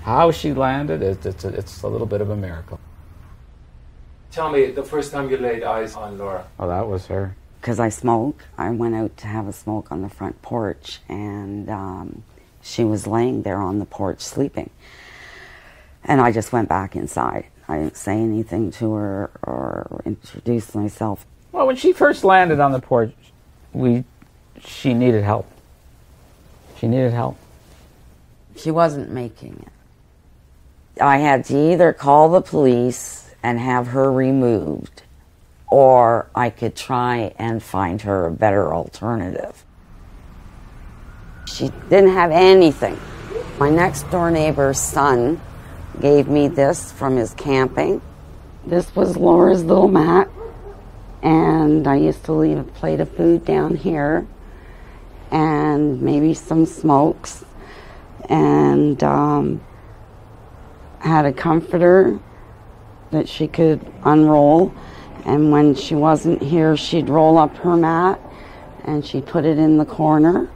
How she landed, it's a little bit of a miracle. Tell me, the first time you laid eyes on Laura. Oh, that was her. Because I smoke, I went out to have a smoke on the front porch, and she was laying there on the porch sleeping. And I just went back inside. I didn't say anything to her or introduce myself. Well, when she first landed on the porch, she needed help. She needed help. She wasn't making it. I had to either call the police and have her removed, or I could try and find her a better alternative. She didn't have anything. My next door neighbor's son gave me this from his camping. This was Laura's little mat, and I used to leave a plate of food down here and maybe some smokes, and had a comforter that she could unroll, and when she wasn't here she'd roll up her mat and she'd put it in the corner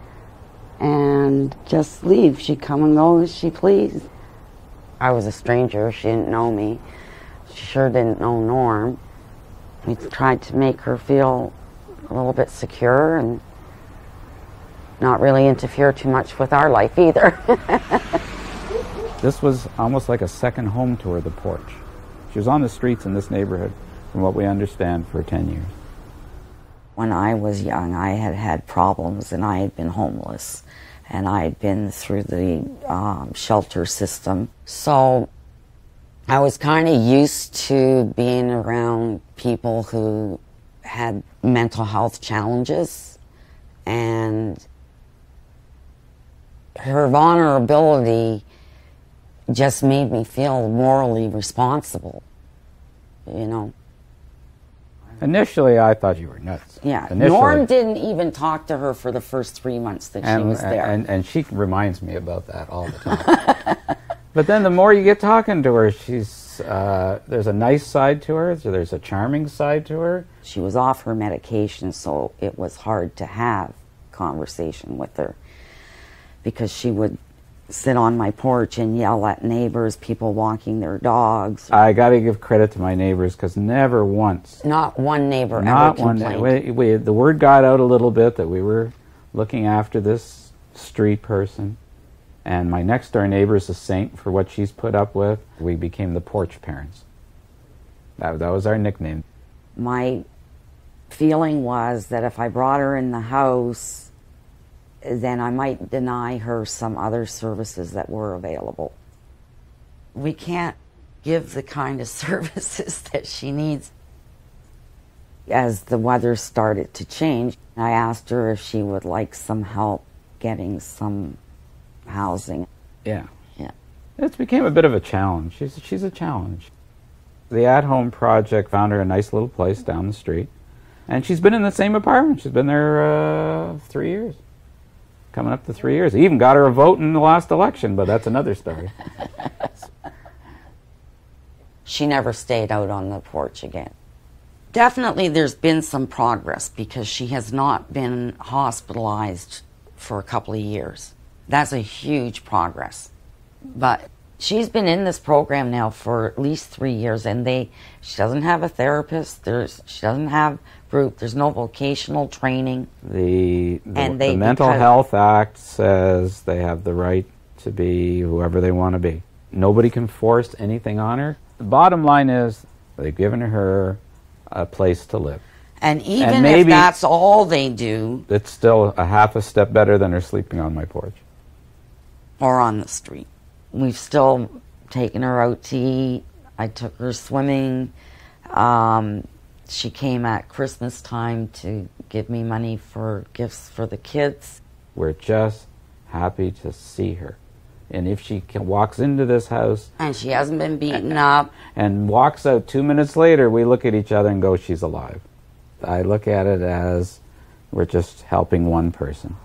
and just leave. She'd come and go as she pleased. I was a stranger. She didn't know me. She sure didn't know Norm. We tried to make her feel a little bit secure and not really interfere too much with our life either. This was almost like a second home to her, the porch. She was on the streets in this neighborhood, from what we understand, for 10 years. When I was young, I had had problems, and I had been homeless, and I had been through the shelter system. So I was kind of used to being around people who had mental health challenges, and her vulnerability just made me feel morally responsible, you know. Initially, I thought you were nuts. Yeah, Initially. Norm didn't even talk to her for the first 3 months that she was there. And she reminds me about that all the time. But then the more you get talking to her, there's a nice side to her, so there's a charming side to her. She was off her medication, so it was hard to have conversation with her, because she would sit on my porch and yell at neighbors, people walking their dogs. I got to give credit to my neighbors, because never once. Not one neighbor ever complained. The word got out a little bit that we were looking after this street person. And my next door neighbor is a saint for what she's put up with. We became the porch parents. That was our nickname. My feeling was that if I brought her in the house, then I might deny her some other services that were available. We can't give the kind of services that she needs. As the weather started to change, I asked her if she would like some help getting some housing. Yeah. Yeah. It became a bit of a challenge. She's a challenge. The at-home project found her a nice little place down the street, and she's been in the same apartment. She's been there 3 years. Coming up to 3 years. He even got her a vote in the last election, but that's another story. She never stayed out on the porch again. Definitely there's been some progress, because she has not been hospitalized for a couple of years. That's a huge progress. But she's been in this program now for at least 3 years, and she doesn't have a therapist, she doesn't have group, there's no vocational training. The Mental Health Act says they have the right to be whoever they want to be. Nobody can force anything on her. The bottom line is they've given her a place to live. And even if that's all they do, it's still a half a step better than her sleeping on my porch. Or on the street. We've still taken her out to eat. I took her swimming. She came at Christmas time to give me money for gifts for the kids. We're just happy to see her. And if she walks into this house... And she hasn't been beaten up. And walks out 2 minutes later, we look at each other and go, she's alive. I look at it as we're just helping one person.